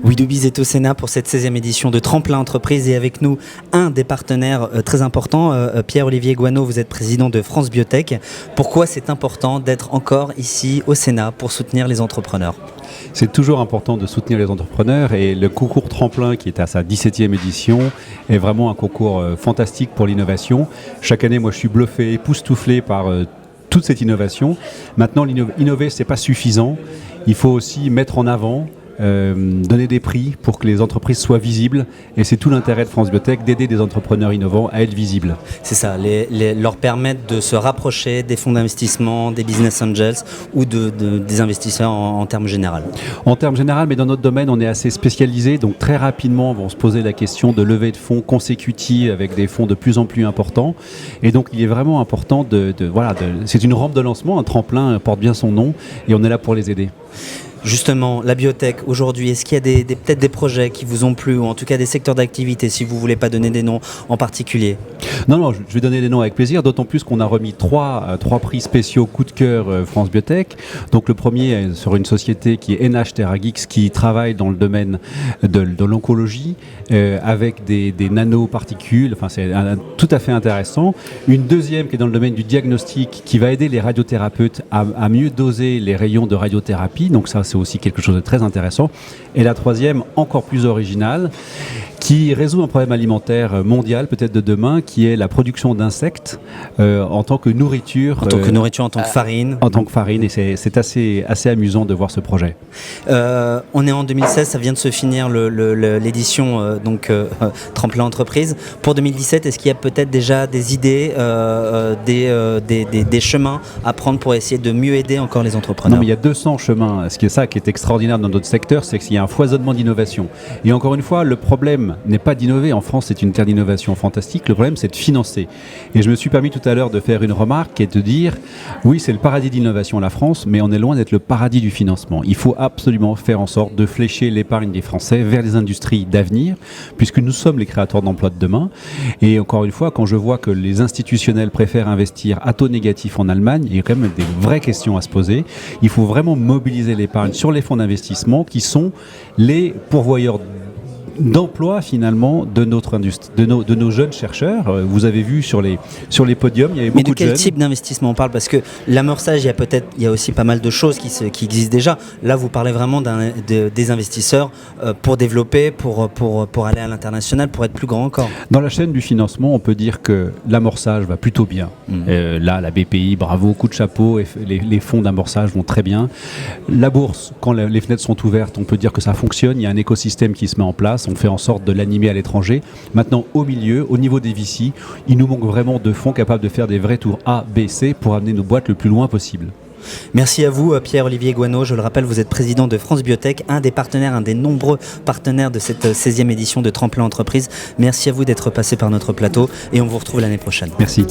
WeDoBiz est au Sénat pour cette 16e édition de Tremplin Entreprise et avec nous un des partenaires très importants, Pierre-Olivier Goineau, vous êtes président de France Biotech. Pourquoi c'est important d'être encore ici au Sénat pour soutenir les entrepreneurs ? C'est toujours important de soutenir les entrepreneurs et le concours Tremplin qui est à sa 17e édition est vraiment un concours fantastique pour l'innovation. Chaque année, moi je suis bluffé, époustouflé par toute cette innovation. Maintenant, innover, c'est pas suffisant. Il faut aussi mettre en avant donner des prix pour que les entreprises soient visibles et c'est tout l'intérêt de France Biotech d'aider des entrepreneurs innovants à être visibles. C'est ça, leur permettre de se rapprocher des fonds d'investissement, des business angels ou des investisseurs en termes généraux. En termes généraux, mais dans notre domaine, on est assez spécialisé, donc très rapidement, on va se poser la question de levée de fonds consécutive avec des fonds de plus en plus importants. Et donc, il est vraiment important c'est une rampe de lancement, un tremplin porte bien son nom et on est là pour les aider. Justement, la biotech, aujourd'hui, est-ce qu'il y a peut-être des projets qui vous ont plu ou en tout cas des secteurs d'activité, si vous ne voulez pas donner des noms en particulier ? Non, je vais donner des noms avec plaisir, d'autant plus qu'on a remis trois prix spéciaux coup de cœur France Biotech. Donc le premier est sur une société qui est NH TerraGeeks qui travaille dans le domaine de l'oncologie avec des nanoparticules, enfin c'est tout à fait intéressant. Une deuxième qui est dans le domaine du diagnostic qui va aider les radiothérapeutes à mieux doser les rayons de radiothérapie, donc ça c'est aussi quelque chose de très intéressant. Et la troisième, encore plus originale, qui résout un problème alimentaire mondial, peut-être de demain, qui est la production d'insectes en tant que nourriture. En tant que nourriture, en tant que farine. En tant que farine, et c'est assez amusant de voir ce projet. On est en 2016, ça vient de se finir l'édition Tremplin Entreprise. Pour 2017, est-ce qu'il y a peut-être déjà des idées, des chemins à prendre pour essayer de mieux aider encore les entrepreneurs ? Non, mais il y a 200 chemins. Ce qui est extraordinaire dans notre secteur, c'est qu'il y a un foisonnement d'innovation. Et encore une fois, le problème n'est pas d'innover. En France, c'est une terre d'innovation fantastique. Le problème, c'est de financer. Et je me suis permis tout à l'heure de faire une remarque et de dire, oui, c'est le paradis d'innovation la France, mais on est loin d'être le paradis du financement. Il faut absolument faire en sorte de flécher l'épargne des Français vers les industries d'avenir, puisque nous sommes les créateurs d'emplois de demain. Et encore une fois, quand je vois que les institutionnels préfèrent investir à taux négatif en Allemagne, il y a quand même des vraies questions à se poser. Il faut vraiment mobiliser l'épargne sur les fonds d'investissement qui sont les pourvoyeurs d'emploi finalement de nos jeunes chercheurs. Vous avez vu sur les podiums, il y avait beaucoup de jeunes. Mais de quel type d'investissement on parle ? Parce que l'amorçage, il y a aussi pas mal de choses qui existent déjà. Là, vous parlez vraiment des investisseurs pour développer, pour aller à l'international, pour être plus grand encore. Dans la chaîne du financement, on peut dire que l'amorçage va plutôt bien. Là, la BPI, bravo, coup de chapeau, et les fonds d'amorçage vont très bien. La bourse, quand les fenêtres sont ouvertes, on peut dire que ça fonctionne. Il y a un écosystème qui se met en place. On fait en sorte de l'animer à l'étranger. Maintenant, au milieu, au niveau des VC, il nous manque vraiment de fonds capables de faire des vrais tours A, B, C pour amener nos boîtes le plus loin possible. Merci à vous, Pierre-Olivier Goineau. Je le rappelle, vous êtes président de France Biotech, un des nombreux partenaires de cette 16e édition de Tremplin Entreprise. Merci à vous d'être passé par notre plateau et on vous retrouve l'année prochaine. Merci.